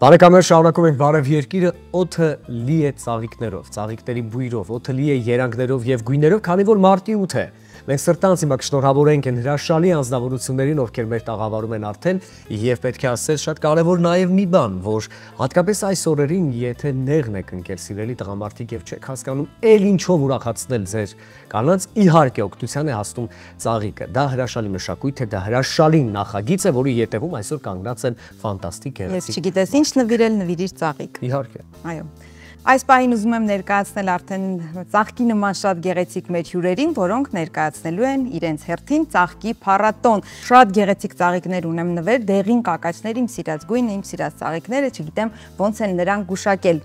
Բարեկամներ, շարունակում ենք Բարև երկիրը, օդը լի է ծաղիկներով, ծաղիկների բույրով, օդը լի է երանգներով եւ գույներով, քանի որ մարտի 8 է։ Մենք սրտանց հիմա կշնորհավորենք այն հրաշալի անձնավորություններին, ովքեր մեր տաղավարում են արդեն, եւ պետք է ասել շատ կարեւոր նաեւ մի բան, որ հատկապես այս օրերին, եթե նեղն եք ընկել սիրելի տղամարդիկ եւ չեք հասկանում, ել ինչով ուրախացնել ձեր կանանց, իհարկե օգնության է հասնում ծաղիկը։ Դա հրաշալի մշակույթ է, դա հրաշալի նախագիծ է, որի ետևում այսօր կանգնած են ֆանտաստիկ գեղեցիկ։ Ես չգիտես ինչ նվիրել, նվիրիր ծաղիկ։ Իհարկե։ Այո։ Այս պահին ուզում եմ ներկայացնել արդեն ծաղկի նման շատ գեղեցիկ մեր հյուրերին, որոնք ներկայացնելու են իրենց հերթին ծաղկի փառատոն։ Շատ գեղեցիկ ծաղիկներ ունեմ նվեր, դեղին կակաչներ, իմ սիրած գույնը, իմ սիրած ծաղիկները, չգիտեմ ոնց են նրանք գուշակել։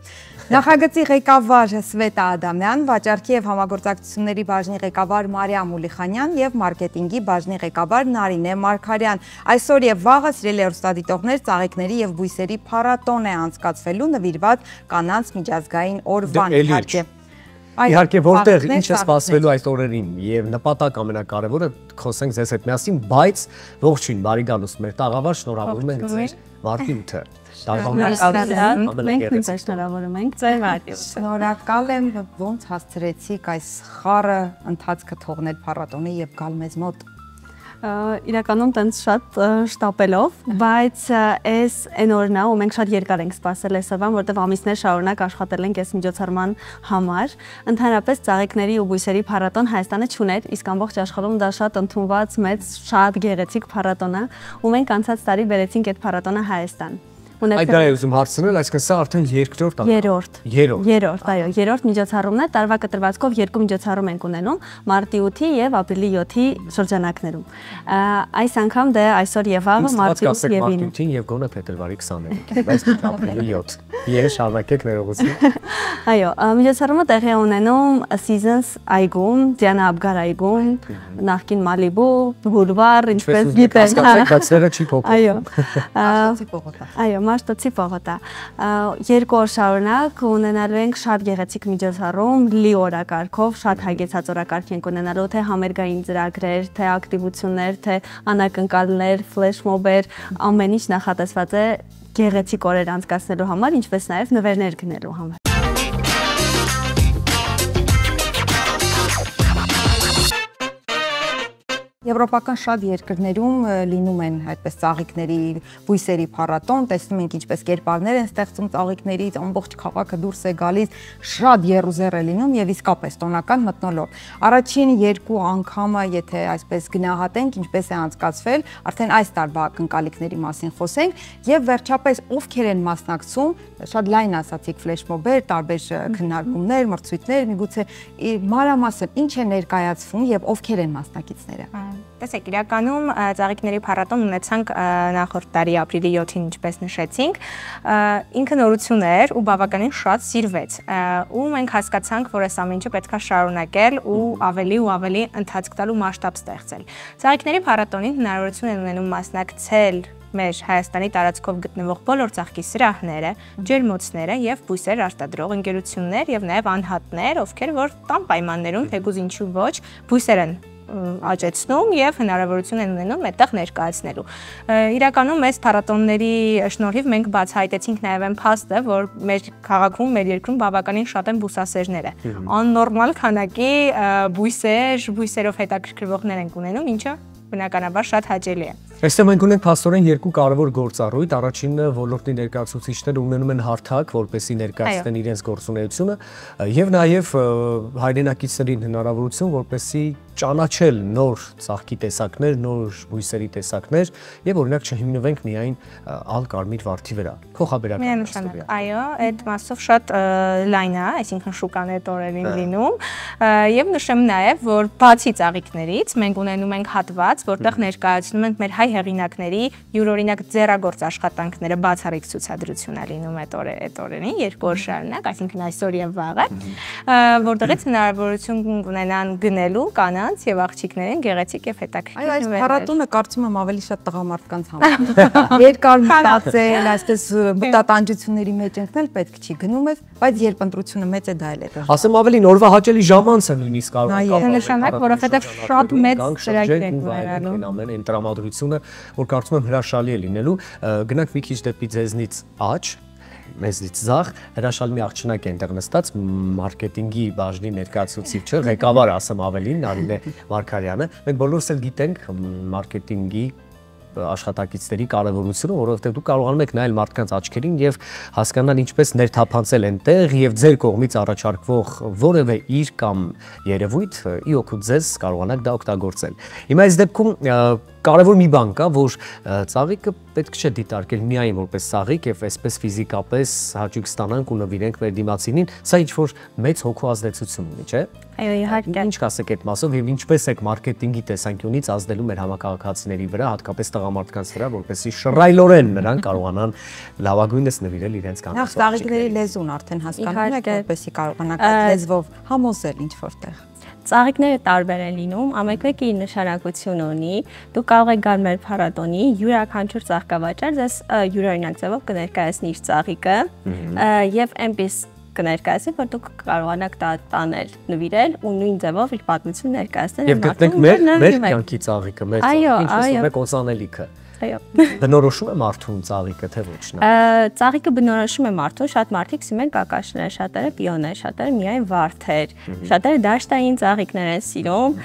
Նախագծի ղեկավար Սվետա Ադամյան, վաճառքի եւ համագործակցությունների բաժնի ղեկավար Մարիամ Ուլիխանյան եւ մարքեթինգի բաժնի ղեկավար Նարինե Մարգարյան։ Այսօր եւ վաղը սիրելի հեռուստադիտողներ, ծաղիկների եւ բույսերի փառատոն է անցկացվելու նվիրված կանանց միջազգային օրվան։ Իհարկե, որտեղ ինչ է սպասվելու այս օրերին եւ նպատակ ամենակարևորը խոսենք ձեզ հետ միասին, բայց ողջույն, բարի գալուստ մեր տաղավար, շնորհավորում ենք ձեզ մարտի 8-ը։ Մենք նույնպես շնորհավորում ենք ձեր մարտի 8-ը։ Շնորհակալ եմ, ոնց հասցրեցիք այս խառը ընթացքը թողնել փառատոնի եւ գալ մեզ մոտ։ Իրականում տենց շատ շտապելով, բայց այս այն օրն է, ու մենք շատ երկար ենք սպասել այս օրվան, որտեղ ամիսներ շարունակ աշխատել ենք այս միջոցառման համար։ Ընդհանրապես ծաղիկների ու բույսերի փառատոն Հայաստանը չուներ, իսկ ամբողջ աշխարհում դա շատ ընդունված մեծ, շատ գեղեցիկ փառատոն է, ու մենք անցած տարի բերեցինք այդ փառատոնը Հայաստան։ Այդ դա է ուզում հարցնել, այսինքն սա արդեն երկրորդ Երրորդ, այո, երրորդ միջոցառումն է, տարվա կտրվածքով երկու միջոցառում ենք ունենում, մարտի 8-ի եւ ապրիլի 7-ի շրջանակներում։ Այս անգամ դե այսօր եւ վաղը մարտի 8 եւ 9-ին։ Մարտի 8-ին եւ գոնե փետրվարի 29-ին, բայց ապրիլի 7։ Ես շարունակեք ներողություն։ Այո, միջոցառումը տեղի է ունենում Seasons այգում, Դիանա Աբգար այգում, նախկին Մալիբու, Բուլվար, ինչպես գիտեն։ Կացները չի փոխում։ Այո, Մաշտոցի պողոտա։ Երկու օր շարունակ ունենալու ենք շատ գեղեցիկ միջոցառում, լի օրակարգով, շատ հագեցած օրակարգ ենք ունենալու, թե համերգային ծրագրեր, թե ակտիվություններ, թե անակնկալներ, ֆլեշմոբեր, ամեն ինչ նախատեսված է գեղեցիկ օրեր անցկացնելու համար, ինչպես նաև նվերներ գնելու համար։ Եվրոպական շատ երկրներում լինում են այդպես ծաղիկների, բույսերի փառատոն, տեսնում ենք ինչպես կերպարներ են ստեղծում ծաղիկներից, ամբողջ քաղաքը դուրս է գալիս, շատ եռուզեռ է լինում եւ իսկապես տոնական մթնոլորտ։ Առաջին երկու անգամը, եթե այսպես գնահատենք, ինչպես է անցկացվել, արդեն այս տարվա ակնկալիքների մասին խոսենք եւ վերջապես ովքեր են մասնակցում, շատ լայն ասացիք ֆլեշմոբեր, տարբեր քննարկումներ, մրցույթներ, միգուցե մանրամասն ինչ է ներկայացվում եւ ովքեր են մասնակիցները։ Տեսեք, իրականում ծաղիկների փառատոն ունեցանք նախորդ տարի ապրիլի 7-ին, ինչպես նշեցինք, ինքը նորություն էր ու բավականին շատ սիրվեց։ Ու մենք հասկացանք, որ այս ամեն ինչը պետք է շարունակել ու ավելի ընթացք տալ ու մասշտաբ ստեղծել։ Ծաղիկների փառատոնին հնարավորություն են ունենում մասնակցել մեր Հայաստանի տարածքով գտնվող բոլոր ծաղկի սրահները, ջերմոցները եւ բույսեր արտադրող ընկերություններ եւ նաեւ անհատներ, ովքեր որ տան պայմաններում թեկուզ ինչու ոչ բույսեր են աճեցնում եւ հնարավորություն են ունենում այդտեղ ներկայացնելու։ Իրականում այս փառատոնների շնորհիվ մենք բացահայտեցինք նաեւ այն փաստը, որ մեր քաղաքում, մեր երկրում բավականին շատ են բուսասերները։ Աննորմալ քանակի բույսերով հետաքրքրվողներ են ունենում, ինչը բնականաբար շատ հաճելի է։ Այստեղ մենք ունենք փաստորեն երկու կարևոր գործառույթ, առաջինը ոլորտի ներկայացուցիչները ունենում են հարթակ, որպեսզի ներկայացնեն իրենց գործունեությունը, եւ նաեւ հայրենակիցներին հնարավորություն, որպեսզի ճանաչել նոր ծաղկի տեսակներ, նոր բույսերի տեսակներ եւ օրինակ չհիմնվենք միայն ալ կարմիր վարդի վրա։ Փոխաբերական։ Այո, այդ մասով շատ լայն է, այսինքն շուկան այդ օրերին լինում, եւ նշեմ նաեւ, որ բացի ծաղիկներից մենք ունենում ենք հատված, որտեղ ներկայացնում ենք մեր հայ հեղինակների յուրօրինակ ձեռագործ աշխատանքները, բացառիկ ցուցադրություն է լինում այդ օրերին, երկու օր շարունակ, այսինքն այսօր եւ վաղը, որտեղից հնարավորություն ունենան գնելու կանանց եւ աղջիկներին գեղեցիկ եւ հետաքրքիր նվերներ։ Այս փառատոնը կարծում եմ ավելի շատ տղամարդկանց համար։ Երկար մտածել, այսպես մտատանջությունների մեջ ընկնել պետք չի, գնում ես, բայց երբ ընտրությունը մեծ է, դա էլ է դժվար։ Ասեմ ավելին, օրվա հաճելի ժամանցը նույնիսկ կարող է կապել։ Նշանակ, որովհետեւ շատ մեծ ծրագիր են ունենալու։ Ամեն այն տրամադրությունը, որ կարծում եմ հրաշալի է լինելու, գնանք մի քիչ դեպի ձեզնից աջ, մեզից ձախ հրաշալի մի աղջնակ է այնտեղ նստած մարքեթինգի բաժնի ներկայացուցիչը, ղեկավար ասեմ ավելին, Նարինե Մարգարյանը։ Մենք բոլորս էլ գիտենք մարքեթինգի աշխատակիցների կարևորությունը, որովհետև դուք կարողանում եք նայել մարդկանց աչքերին եւ հասկանալ ինչպես ներթափանցել այնտեղ եւ ձեր կողմից առաջարկվող որևէ իր կամ երևույթ ի օգուտ ձեզ կարողանաք դա օգտագործել։ Հիմա այս դեպքում կարևոր մի բան կա, որ ծաղիկը պետք չէ դիտարկել միայն որպես ծաղիկ եւ այսպես ֆիզիկապես հաճույք ստանանք ու նվիրենք մեր դիմացինին, սա ինչ որ մեծ հոգու ազդեցություն ունի, չէ՞։ Այո, իհարկե։ Ինչ կասեք այդ մասով եւ ինչպես եք մարքեթինգի տեսանկյունից ազդելու մեր համակարգացիների վրա, հատկապես տղամարդկանց վրա, որպեսզի շռայլորեն նրանք կարողանան լավագույնս նվիրել իրենց կանանց։ Նախ ծաղիկների լեզուն արդեն հասկանում եք, որպեսզի կարողանաք այդ լեզվով համոզել ինչ որտեղ։ Ծաղիկները տարբեր են լինում, ամենքն իր նշանակություն ունի։ Դուք կարող եք գալ մեր փառատոնի, յուրաքանչյուր ծաղկավաճառ ձեզ յուրօրինակ ձևով կներկայացնի իր ծաղիկը եւ այնպես կներկայացնի, որ դուք կարողանաք դա տանել, նվիրել ու նույն ձևով իր պատմությունը ներկայացնել։ Եվ գտնենք մեր կյանքի ծաղիկը, մեր ծաղիկը, կոնսանելիքը։ Այո։ Բնորոշում է մարդուն ծաղիկը, թե ոչ նա։ Ծաղիկը բնորոշում է մարդուն, շատ մարդիկ սիրում են կակաշներ, շատերը պիոներ, շատերը միայն վարդեր, շատերը դաշտային ծաղիկներ են սիրում,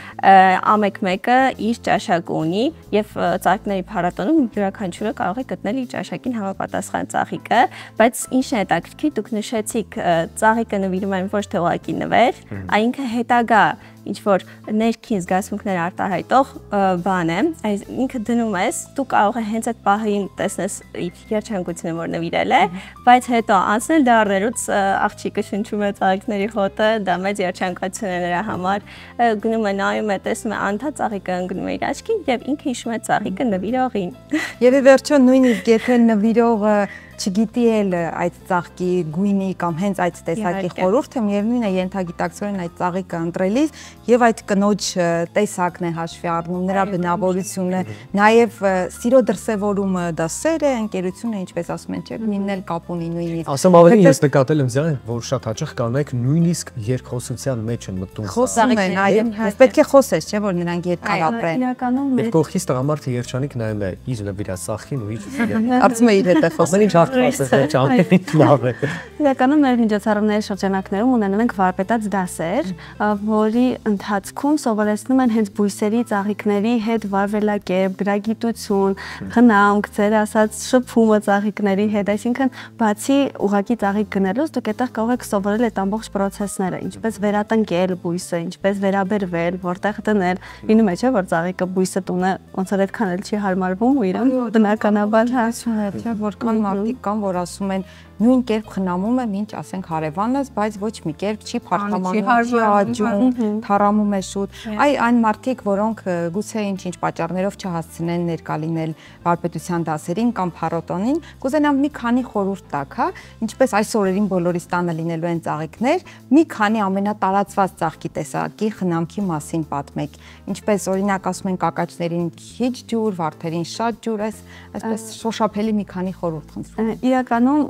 ամեն-մեկը իր ճաշակը ունի եւ ծաղիկների փառատոնում յուրաքանչյուրը կարող է գտնել իր ճաշակին համապատասխան ծաղիկը, բայց ինչն է հետաքրքիր, դուք նշեցիք, ծաղիկը նվիրում են ոչ թե ուղղակի նվեր, այնինքն հետագա ինչ որ ներքին զգացմունքներ արտահայտող բան է, այս ինքը դնում ես, դու կարող ես հենց այդ պահին տեսնես իր երջանկությունը, որ նվիրել է, բայց հետո անցնել դարերուց աղջիկը շնչում է ծաղիկների հոտը, դա մեծ երջանկություն է նրա համար, գնում է նայում է, տեսնում է անդա ծաղիկը ընկնում է իր աչքին եւ ինքը հիշում է ծաղիկը նվիրողին։ Եվ ի վերջո նույնիսկ եթե նվիրողը չգիտի էլ այդ ծաղկի գույնի կամ հենց այդ տեսակի խորհուրդը, միևնույն է ենթագիտակցորեն այդ ծաղիկը ընտրելիս եւ այդ կնոջ տեսակն է հաշվի առնում, նրա բնավորությունը, նաեւ սիրո դրսևորումը, դա սեր է, ընկերությունը, ինչպես ասում են, չէ՞, նույնն կապ ունի նույնիսկ։ Ասեմ ավելի, ես նկատել եմ ձեզ, որ շատ հաճախ կանայք նույնիսկ երկխոսության մեջ են մտնում։ Խոսում են, այո, պետք է խոսես, չէ՞, որ նրանք երկար ապրեն։ Իրականում Եվ կողքից տղամարդը երջանիկ նայում է իր նվիրած ծաղկին ու իր Արծում է իր հետ է խոսում։ ինչ Իրականում մեր միջոցառումների շրջանակներում ունենում ենք վարպետաց դասեր, որի ընթացքում սովորեցնում են հենց բույսերի, ծաղիկների հետ վարվելակերպ, գրագիտություն, խնամք, ձեր ասած շփումը ծաղիկների հետ, այսինքն բացի ուղղակի ծաղիկ գնելուց դուք այդտեղ կարող եք սովորել այդ ամբողջ process-ները, ինչպես վերատնկել բույսը, ինչպես վերաբերվել, որտեղ դնել։ Լինում է չէ՞ որ ծաղիկը բույսը տունը ոնց որ այդքան էլ չի հարմարվում ու իրան բնականաբար չէ՞ որքան մարդիկ կան, որ ասում են նույն կերպ խնամում եմ, ինչ ասենք հարևանս, բայց ոչ մի կերպ չի փառթամանում, չի աճում, թառամում է շուտ։ Այն մարդիկ, որոնք գուցե ինչ-ինչ պատճառներով չհասցնեն ներկա լինել վարպետության դասերին կամ փառատոնին, կուզենամ մի քանի խորհուրդ տաք, հա, ինչպես այս օրերին բոլորիս տանը լինելու են ծաղիկներ, մի քանի ամենատարածված ծաղկի տեսակի խնամքի մասին պատմեք։ Ինչպես օրինակ ասում են կակաչներին քիչ ջուր, վարդերին շատ ջուր, այսպես շոշափելի մի քանի խորհուրդ խնդրում։ Իրականում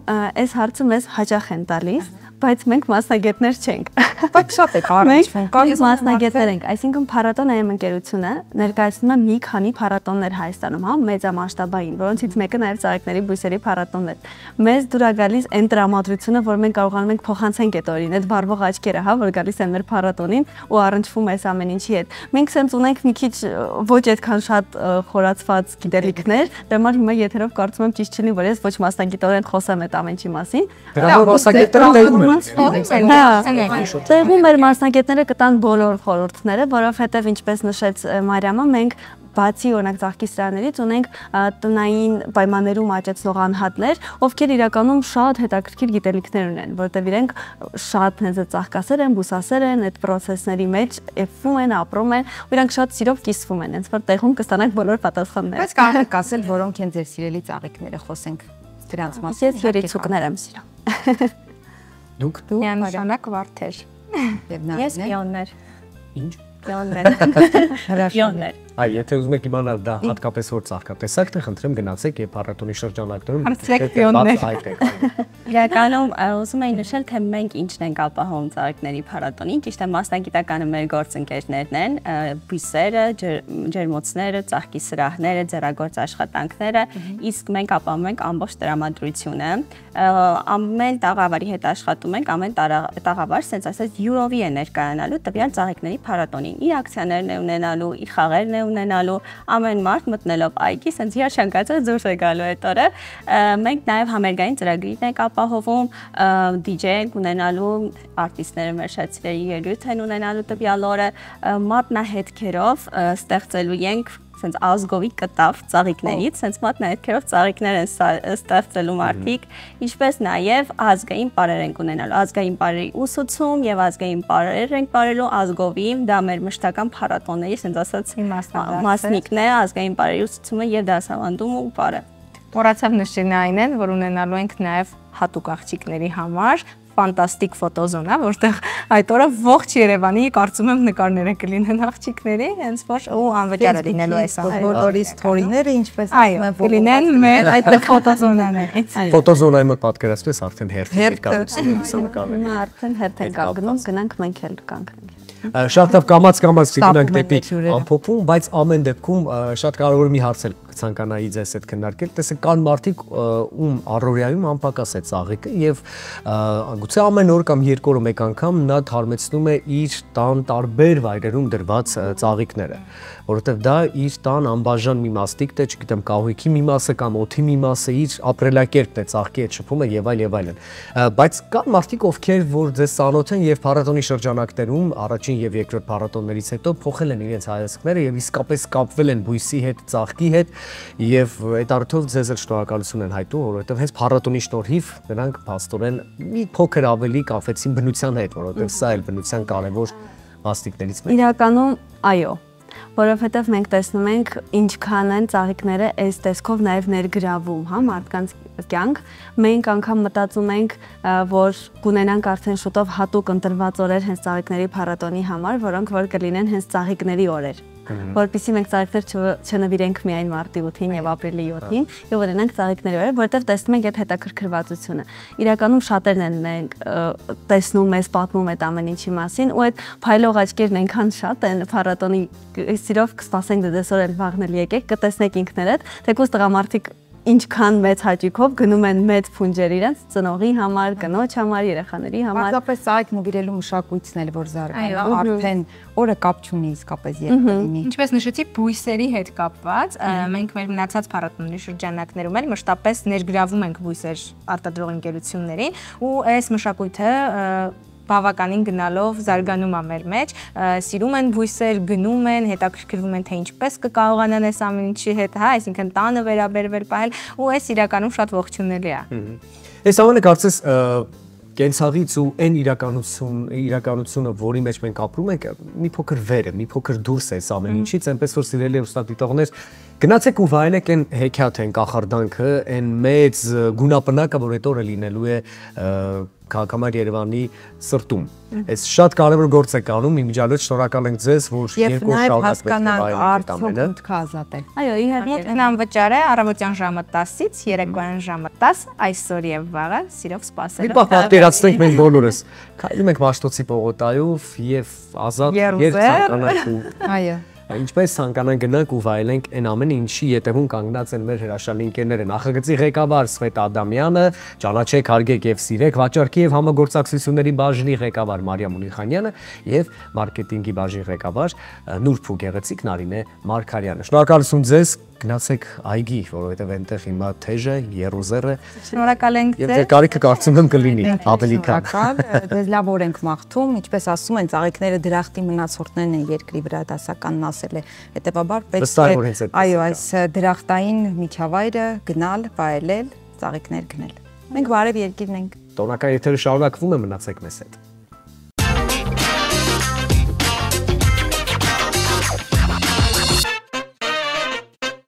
այս հարցը մեզ հաճախ են տալիս, բայց մենք մասնագետներ չենք։ Բայց շատ եք առնչվում, մենք մասնագետներ ենք, այսինքն փառատոն AM ընկերությունը ներկայացնում է մի քանի փառատոններ Հայաստանում, հա, մեծամասշտաբային, որոնցից մեկը նաև ծաղիկների բույսերի փառատոնն է։ Մեզ դուր է գալիս այն տրամադրությունը, որ մենք կարողանում ենք փոխանցենք այդ օրին, այդ վառվող աչքերը, հա, որ գալիս են մեր փառատոնին ու առնչվում է այս ամեն ինչի հետ։ Մենք սենց ունենք մի քիչ ոչ այդքան շատ խորացված գիտելիքներ, դրա համար հիմա եթերով կարծում եմ ճիշտ չլինի, որ ես ոչ մասնագետորեն խոսեմ այդ ամեն ինչի մասին։ Տեղում մեր մասնագետները կտան բոլոր խորհուրդները, որովհետև ինչպես նշեց Մարիամը, մենք բացի օրինակ ծաղկի սրաններից ունենք տնային պայմաններում աճեցնող անհատներ, ովքեր իրականում շատ հետաքրքիր գիտելիքներ ունեն, որտեղ իրենք շատ հենց ծաղկասեր են, բուսասեր են, այդ process-ների մեջ էփվում են, ապրում են, ու իրենք շատ սիրով կիսվում են, հենց որ տեղում կստանանք բոլոր պատասխանները։ Բայց կարող եք ասել, որոնք են ձեր սիրելի ծաղիկները, խոսենք դրանց մասին։ Ես երիցուկներ եմ սիրում։ Դուք Միանշանակ վարդեր։ Ես պիոններ։ ինչ։ Պիոններ։ Հրաշալի։ Այ, եթե ուզում եք իմանալ դա հատկապես որ ծաղկատեսակն է, խնդրեմ գնացեք եւ փառատոնի շրջանակներում հարցրեք պիոններ։ այդտեղ Իրականում ուզում եի նշել, թե մենք ինչն ենք ապահովում ծաղիկների փառատոնին, ճիշտ է մասնագիտականը մեր գործընկերներն են, բույսերը, ջերմոցները, ծաղկի սրահները, ձեռագործ աշխատանքները, իսկ մենք ապահովում ենք ամբողջ տրամադրությունը, ամեն տաղավարի հետ աշխատում ենք, ամեն տաղավար sense ասած յուրովի է ներկայանալու տվյալ ծաղիկների փառատոնին, իր ակցիաներն է ունենալու, իր խաղերն է ունենալու, ամեն մարդ մտնելով այգի sense հիաշանկացած դուրս է գալու այդ օրը, մենք նաև համերգային ծրագրին ենք ապահովում, DJ ենք ունենալու, արտիստները մեր շատ սիրելի ելույթ են ունենալու տվյալ օրը, մատնահետքերով ստեղծելու ենք sense ազգովի կտավ ծաղիկներից, sense մատնահետքերով ծաղիկներ են ստեղծելու մարդիկ, ինչպես նաև ազգային պարեր ենք ունենալու, ազգային պարերի ուսուցում եւ ազգային պարեր ենք բարելու ազգովի, դա մեր մշտական փառատոնների, sense ասած մասնիկն է, ազգային պարերի ուսուցումը եւ դասավանդում ու պարը։ Մոռացավ նշել այն, որ ունենալու ենք նաև հատուկ աղջիկների համար ֆանտաստիկ ֆոտոզոնա, որտեղ այդ օրը ողջ Երևանի կարծում եմ նկարները կլինեն աղջիկների, հենց որ ու անվճար է լինելու այս բոլորի սթորիները ինչպես ասում են, կլինեն մեր այդ ֆոտոզոնաներից։ Ֆոտոզոնայի մոտ պատկերացրես արդեն հերթ արդեն հերթ ենք գնում, գնանք մենք էլ կանգնենք։ Շատ լավ կամաց գնանք դեպի ամփոփում, բայց ամեն դեպքում շատ կարևոր մի հարց էլ կցանկանայի ձեզ հետ քննարկել։ Տեսեք, կան մարդիկ, ում առօրյայում անպակաս է ծաղիկը եւ գուցե ամեն օր կամ երկու օրը մեկ անգամ նա թարմեցնում է իր տան տարբեր վայրերում դրված ծաղիկները, որովհետեւ դա իր տան անբաժան մի մասնիկ է, չգիտեմ, կահույքի մի մասը կամ օդի մի մասը, իր ապրելակերպն է, ծաղկի հետ շփում է եւ այլն։ Բայց կան մարդիկ, ովքեր որ ձեզ ծանոթ են եւ փառատոնի շրջանակներում առաջին եւ երկրորդ փառատոններից հետո փոխել են իրենց հայացքները եւ իսկապես կապվել են բույսի հետ, ծաղկի հետ եւ այդ առթով ձեզ էլ շնորհակալություն են հայտնում, որովհետեւ հենց փառատոնի շնորհիվ նրանք փաստորեն մի փոքր ավելի կապվեցին բնության հետ, որովհետեւ սա էլ բնության կարևոր մասնիկներից մեկն է։ Իրականում, այո, որովհետև մենք տեսնում ենք ինչքան են ծաղիկները այս տեսքով նաև ներգրավում, հա, մարդկանց կյանք, մենք անգամ մտածում ենք, որ կունենանք արդեն շուտով հատուկ ընտրված օրեր հենց ծաղիկների փառատոնի համար, որոնք որ կլինեն հենց ծաղիկների օրեր, որպեսզի մենք ծաղիկներ չնվիրենք միայն մարտի 8-ին եւ ապրիլի 7-ին, եւ ունենանք ծաղիկների օրեր, որովհետեւ տեսնում ենք այդ հետաքրքրվածությունը։ Իրականում շատերն են մենք տեսնում, մեզ պատմում այդ ամեն ինչի մասին, ու այդ փայլող աչքերն այնքան շատ են փառատոնի սիրով կսպասենք դες օրեր վաղնել եկեք, կտեսնեք ինքներդ, թեկուզ տղամարդիկ ինչքան մեծ հաճույքով գնում են մեծ փունջեր իրենց ծնողի համար, կնոջ համար, երեխաների համար։ Պարզապես ծաղիկ նվիրելու մշակույթն էլ որ զարգանում, արդեն օրը կապ չունի իսկապես երբ լինի։ Ինչպես նշեցի, բույսերի հետ կապված, մենք մեր մնացած փառատոնների շրջանակներում էլ մշտապես ներգրավում ենք բույսեր արտադրող ընկերություններին, ու այս մշակույթը բավականին գնալով զարգանում է մեր մեջ, սիրում են բույսեր, գնում են, հետաքրքրվում են, թե ինչպես կկարողանան այս ամեն ինչի հետ, հա, այսինքն տանը վերաբերվել պահել, ու այս իրականում շատ ողջունելի է։ Այս ամենը կարծես կենցաղից ու այն իրականությունը, որի մեջ մենք ապրում ենք, մի փոքր վեր է, մի փոքր դուրս է այս ամեն ինչից, այնպես որ սիրելի ուստադիտողներ, գնացեք ու վայելեք այն հեքիաթը, այն կախարդանքը, այն մեծ գունապնակը, որ այդ օրը լինելու է քաղաքամար Երևանի սրտում։ Այս շատ կարևոր գործ եք անում, իմիջիալոց շնորհակալ ենք ձեզ, որ երկու շաբաթ արդյոք մուտքը ազատել։ Այո, իհարկե։ Մուտքն անվճար է, առավոտյան ժամը 10-ից երեկոյան ժամը 10, այսօր եւ վաղը, սիրով սպասելով։ Մի պահ պատկերացնենք մենք բոլորս։ Քայլում ենք Մաշտոցի պողոտայով եւ ազատ երբ ցանկանանք։ Այո։ Ինչպես ցանկանանք գնանք ու վայելենք այն ամենը, ինչի ետևում կանգնած են մեր հրաշալի ընկերները։ Նախագծի ղեկավար Սվետ Ադամյանը, ճանաչեք, հարգեք եւ սիրեք, վաճառքի եւ համագործակցությունների բաժնի ղեկավար Մարիամ Ունիխանյանը եւ մարքեթինգի բաժնի ղեկավար Նուրբ ու գեղեցիկ Նարինե Մարգարյանը։ Շնորհակալություն ձեզ, գնացեք այգի, որովհետեւ այնտեղ հիմա թեժը, երուզերը։ Շնորհակալ ենք ձեզ։ Եվ ձեր կարիքը կարծում եմ կլինի ավելի քան։ Դες լավ օր ենք մաղթում, ինչպես ասում են, ծաղիկները դրախտի մնացորդներն են երկրի վրա, դասականն ասել է։ Հետևաբար պետք է այո, այս դրախտային միջավայրը գնալ, վայելել, ծաղիկներ գնել։ Մենք բարև երկիրն ենք։ Տոնական եթերը շարունակվում է, մնացեք մեզ հետ։